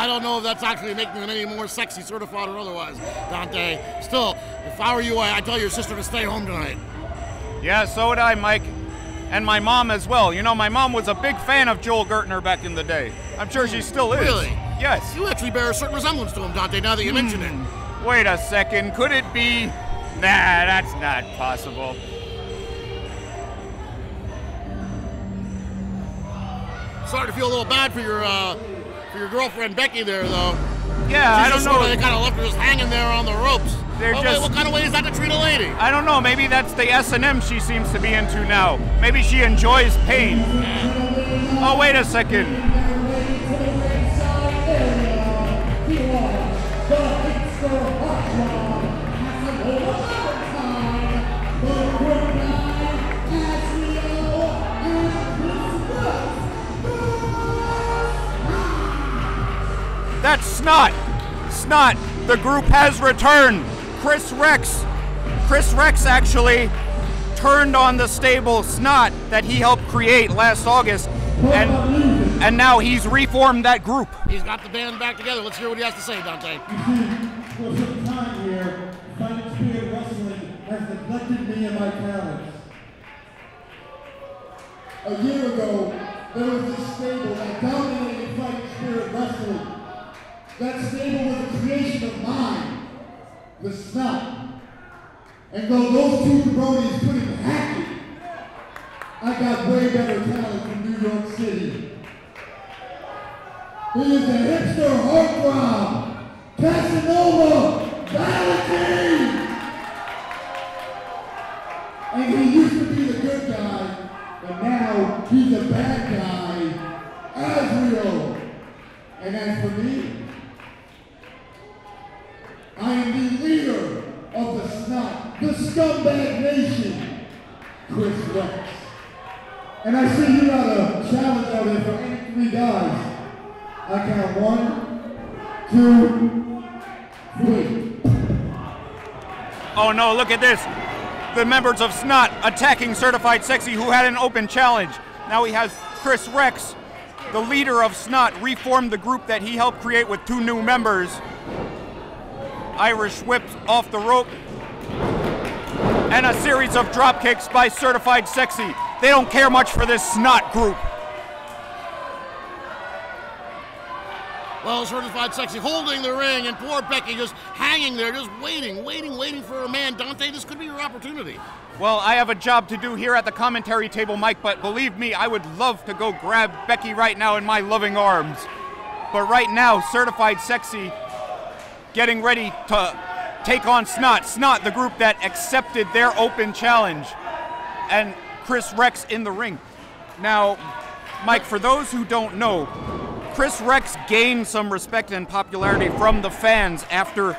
I don't know if that's actually making them any more sexy, certified or otherwise, Dante. Still, if I were you, I'd tell your sister to stay home tonight. Yeah, so would I, Mike. And my mom as well. You know, my mom was a big fan of Joel Gertner back in the day. I'm sure she still is. Really? Yes. You actually bear a certain resemblance to him, Dante, now that you mention it. Wait a second. Could it be? Nah, that's not possible. Sorry to feel a little bad for your girlfriend Becky there, though. Yeah, I don't know. They kind of left her just hanging there on the ropes. They're just. What kind of way is that to treat a lady? I don't know. Maybe that's the S&M she seems to be into now. Maybe she enjoys pain. Oh, wait a second. That's Snot. Snot, the group has returned. Chris Rex actually turned on the stable Snot that he helped create last August, and now he's reformed that group. He's got the band back together. Let's hear what he has to say, Dante. For some time here, Fighting Spirit Wrestling has neglected me and my talents. A year ago, there was this stable that dominated Fighting Spirit Wrestling. That stable was a creation of mine, the Snot. And though those two jabronis couldn't hack it, I got way better talent from New York City. He is a hipster heartthrob, Casanova, Valentine! And he used to be the good guy, but now he's a bad guy, Azrael. And as for me, I am the leader of the Snot, the scumbag nation, Chris Rex. And I see you got a challenge out there for any three guys. I count 1, 2, 3. Oh no, look at this. The members of Snot attacking Certified Sexy, who had an open challenge. Now he has Chris Rex, the leader of Snot, reformed the group that he helped create with 2 new members. Irish whips off the rope. And a series of drop kicks by Certified Sexy. They don't care much for this Snot group. Well, Certified Sexy holding the ring, and poor Becky just hanging there, just waiting for her man. Dante, this could be your opportunity. Well, I have a job to do here at the commentary table, Mike, but believe me, I would love to go grab Becky right now in my loving arms. But right now, Certified Sexy getting ready to take on Snot. Snot, the group that accepted their open challenge. And Chris Rex in the ring. Now, Mike, for those who don't know, Chris Rex gained some respect and popularity from the fans after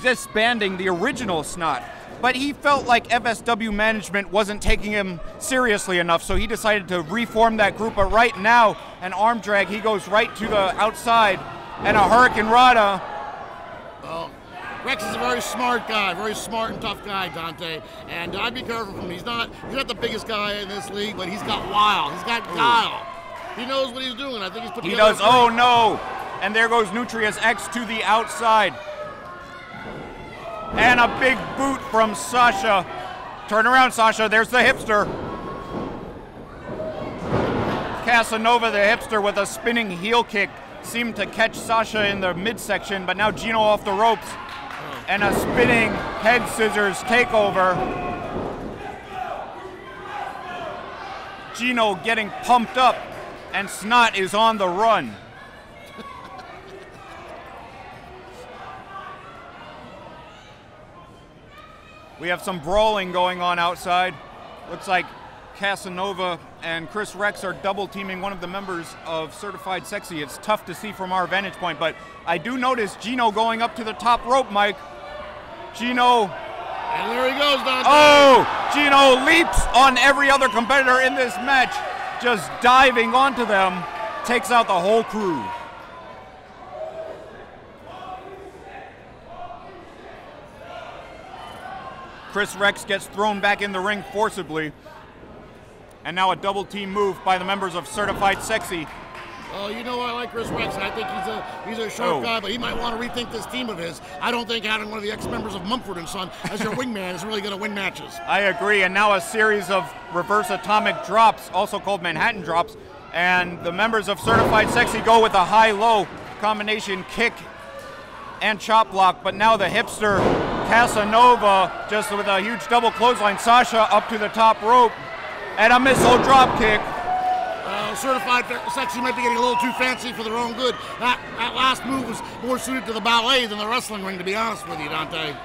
disbanding the original Snot. But he felt like FSW management wasn't taking him seriously enough, so he decided to reform that group. But right now, an arm drag, he goes right to the outside, and a Hurricane Rana. Well, Rex is a very smart guy, very smart and tough guy, Dante. And I'd be careful from him. He's not the biggest guy in this league, but he's got wile. He's got guile. He knows what he's doing. I think he's put together. He does. Oh no! And there goes Nutrius X to the outside. And a big boot from Sasha. Turn around, Sasha. There's the hipster. Casanova, the hipster, with a spinning heel kick, seemed to catch Sasha in the midsection, but now Gino off the ropes. And a spinning head scissors takeover. Gino getting pumped up, and Snot is on the run. We have some brawling going on outside. Looks like Casanova and Chris Rex are double teaming one of the members of Certified Sexy. It's tough to see from our vantage point, but I do notice Gino going up to the top rope, Mike. Gino. And there he goes, Dante. Oh, Gino leaps on every other competitor in this match, just diving onto them, takes out the whole crew. Chris Rex gets thrown back in the ring forcibly. And now a double team move by the members of Certified Sexy. Oh, you know I like Chris Rex. I think he's a sharp guy, but he might want to rethink this team of his. I don't think having one of the ex-members of Mumford & Son as your wingman is really going to win matches. I agree, and now a series of reverse atomic drops, also called Manhattan drops, and the members of Certified Sexy go with a high-low combination kick and chop block, but now the hipster Casanova just with a huge double clothesline. Sasha up to the top rope and a missile drop kick. Certified Sexy might be getting a little too fancy for their own good. That last move was more suited to the ballet than the wrestling ring, to be honest with you, Dante.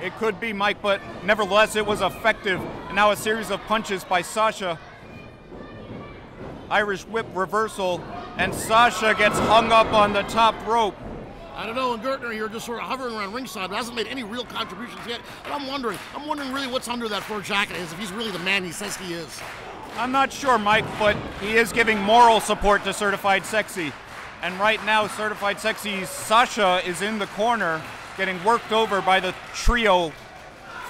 It could be, Mike, but nevertheless it was effective. And now a series of punches by Sasha. Irish whip reversal, and Sasha gets hung up on the top rope. I don't know, and Gertner here just sort of hovering around ringside, but hasn't made any real contributions yet. And I'm wondering really what's under that fur jacket is, if he's really the man he says he is. I'm not sure, Mike, but he is giving moral support to Certified Sexy. And right now, Certified Sexy's Sasha is in the corner, getting worked over by the trio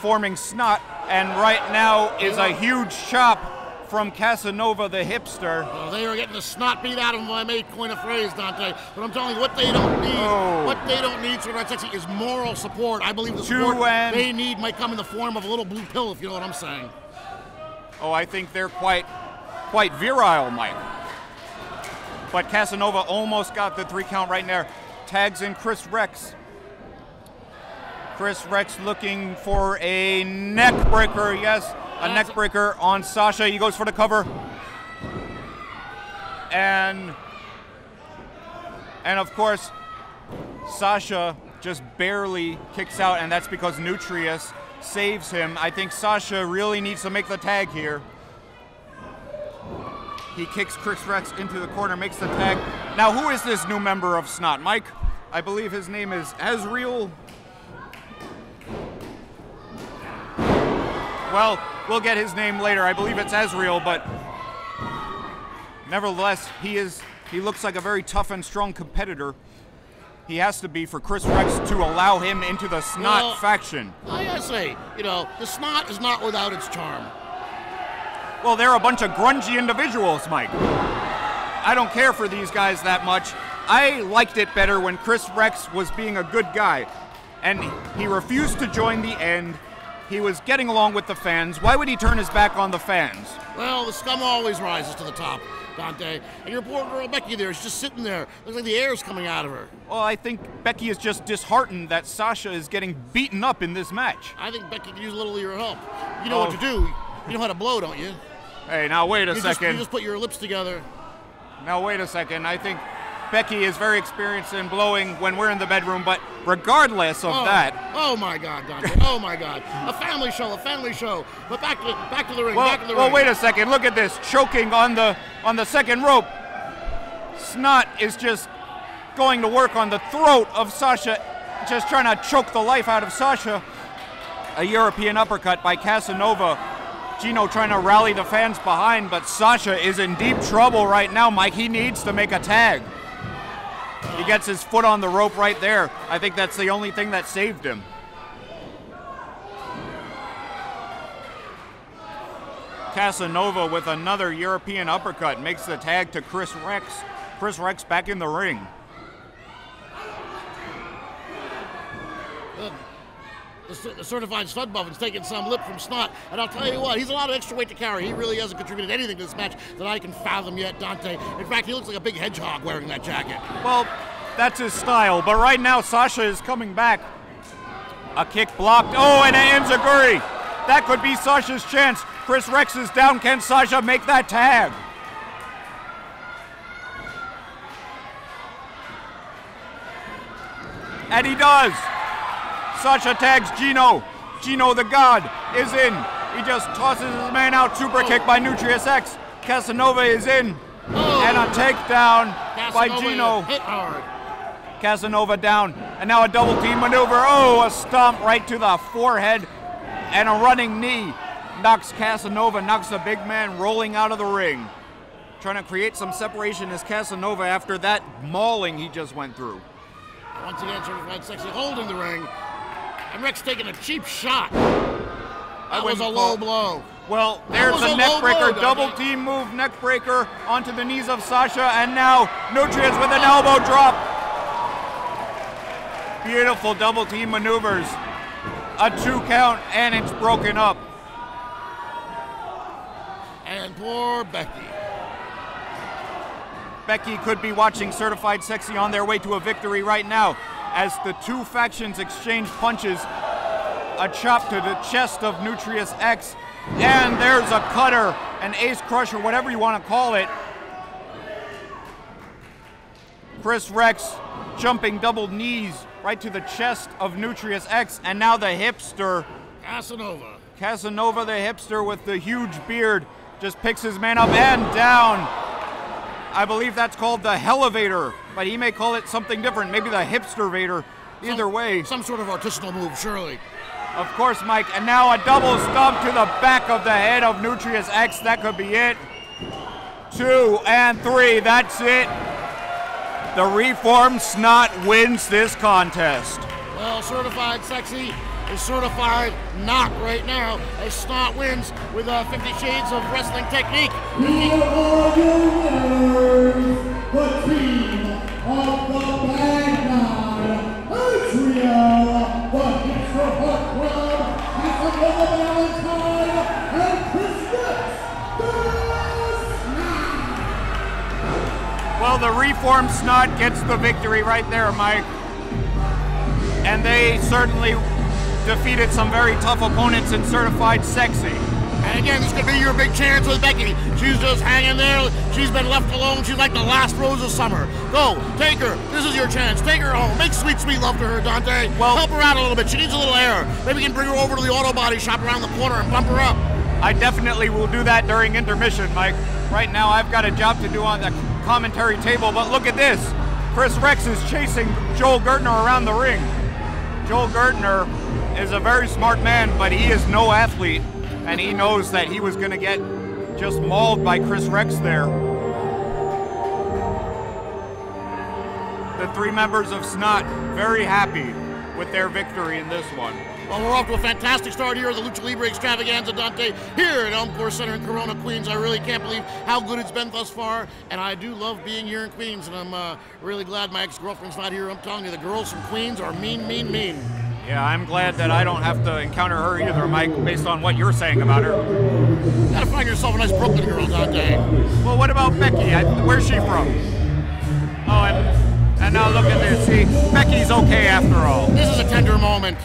forming Snot. And right now is a huge chop from Casanova, the hipster. Well, they are getting the snot beat out of them, I may coin a phrase, Dante. But I'm telling you, what they don't need, Certified Sexy, is moral support. I believe the support they need might come in the form of a little blue pill, if you know what I'm saying. Oh, I think they're quite virile, Mike. But Casanova almost got the 3 count right there. Tags in Chris Rex. Chris Rex looking for a neck breaker. Yes, a neck breaker on Sasha. He goes for the cover. And of course, Sasha just barely kicks out, and that's because Nutrius saves him. I think Sasha really needs to make the tag here. He kicks Chris Rex into the corner, makes the tag. Now, who is this new member of Snot, Mike? I believe his name is Azriel. Well, we'll get his name later. I believe it's Azriel, but nevertheless, he looks like a very tough and strong competitor. He has to be for Chris Rex to allow him into the Snot faction. I gotta say, the Snot is not without its charm. Well, they're a bunch of grungy individuals, Mike. I don't care for these guys that much. I liked it better when Chris Rex was being a good guy, and he refused to join the end. He was getting along with the fans. Why would he turn his back on the fans? Well, the scum always rises to the top, Dante. And your poor girl Becky there is just sitting there. Looks like the air's coming out of her. Well, I think Becky is just disheartened that Sasha is getting beaten up in this match. I think Becky could use a little of your help. You know what to do. You know how to blow, don't you? Hey, now wait a second. You just put your lips together. Now wait a second. I think Becky is very experienced in blowing when we're in the bedroom, but regardless of that. Oh my God, Dante. Oh my God. A family show. But back to the ring. Well, wait a second. Look at this. Choking on the second rope. Snot is just going to work on the throat of Sasha, just trying to choke the life out of Sasha. A European uppercut by Casanova. Gino trying to rally the fans behind, but Sasha is in deep trouble right now, Mike. He needs to make a tag. He gets his foot on the rope right there. I think that's the only thing that saved him. Casanova with another European uppercut makes the tag to Chris Rex. Chris Rex back in the ring. The certified stud buffin's taking some lip from Snot, and I'll tell you what, he's a lot of extra weight to carry. He really hasn't contributed anything to this match that I can fathom yet, Dante. In fact, he looks like a big hedgehog wearing that jacket. Well, that's his style, but right now Sasha is coming back. A kick blocked. Oh, and an enziguri. That could be Sasha's chance. Chris Rex is down. Can Sasha make that tag? And he does. Sasha tags Gino. Gino the God is in. He just tosses his man out. Super kick by Nutrius X. Casanova is in. And a takedown by Gino. Hit hard. Casanova down. And now a double team maneuver. Oh, a stomp right to the forehead. And a running knee. Knocks Casanova, knocks the big man rolling out of the ring. Trying to create some separation as Casanova after that mauling he just went through. Once again, Certified Sexy holding the ring. And Rex taking a cheap shot. That was a low blow. Well, there's a neck breaker, double team move, neck breaker onto the knees of Sasha, and now Nutrius with an elbow drop. Beautiful double team maneuvers. A 2 count, and it's broken up. And poor Becky. Becky could be watching Certified Sexy on their way to a victory right now as the two factions exchange punches. A chop to the chest of Nutrius X, and there's a cutter, an ace crusher, whatever you want to call it. Chris Rex jumping double knees right to the chest of Nutrius X, and now the hipster. Casanova the hipster with the huge beard just picks his man up and down. I believe that's called the Hellevator, but he may call it something different, maybe the Hipster Vader. Either way. Some sort of artisanal move, surely. Of course, Mike, and now a double stomp to the back of the head of Nutrius X. That could be it. 2 and 3, that's it. The reformed Snot wins this contest. Well, Certified Sexy is certified not right now as Snot wins with 50 Shades of Wrestling Technique. Here are your winners, the team of the Bad Guy, Adriel, the Hipster Hot Club, Casanova Valentine, and Chris Rex, the Snot. Well, the reformed Snot gets the victory right there, Mike. And they certainly defeated some very tough opponents in Certified Sexy. And again, this could be your big chance with Becky. She's just hanging there. She's been left alone. She's like the last rose of summer. Go, take her. This is your chance. Take her home. Make sweet, sweet love to her, Dante. Well, help her out a little bit. She needs a little air. Maybe we can bring her over to the auto body shop around the corner and bump her up. I definitely will do that during intermission, Mike. Right now, I've got a job to do on the commentary table, but look at this. Chris Rex is chasing Joel Gertner around the ring. Joel Gertner is a very smart man, but he is no athlete, and he knows that he was going to get just mauled by Chris Rex there. The 3 members of Snot very happy with their victory in this one. Well, we're off to a fantastic start here at the Lucha Libre Extravaganza, Dante, here at Elm Course Center in Corona, Queens. I really can't believe how good it's been thus far, and I do love being here in Queens, and I'm really glad my ex-girlfriend's not here. I'm telling you, the girls from Queens are mean, mean, mean. Yeah, I'm glad that I don't have to encounter her either, Mike, based on what you're saying about her. You gotta find yourself a nice Brooklyn girl, Dante. Well, what about Becky? Where's she from? Oh, and now look at this. See, Becky's okay after all. This is a tender moment.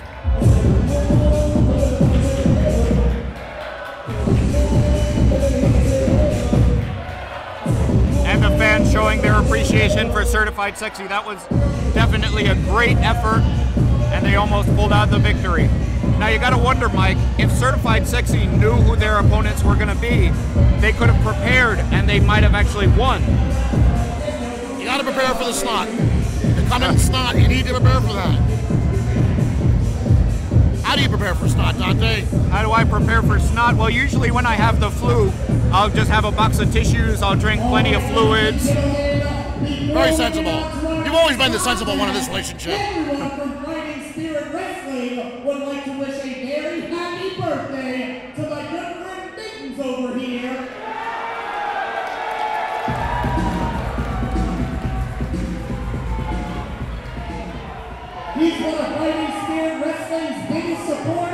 And the fans showing their appreciation for Certified Sexy. That was definitely a great effort, and they almost pulled out the victory. Now you gotta wonder, Mike, if Certified Sexy knew who their opponents were gonna be, they could have prepared and they might have actually won. You gotta prepare for the Snot. The coming Snot, you need to prepare for that. How do you prepare for Snot, Dante? How do I prepare for Snot? Well, usually when I have the flu, I'll just have a box of tissues, I'll drink plenty of fluids. Very sensible. You've always been the sensible one in this relationship. Everyone from Fighting Spirit Wrestling would like to wish a very happy birthday to my good friend Mittens over here. He's one of Fighting Spirit Wrestling's biggest supporters.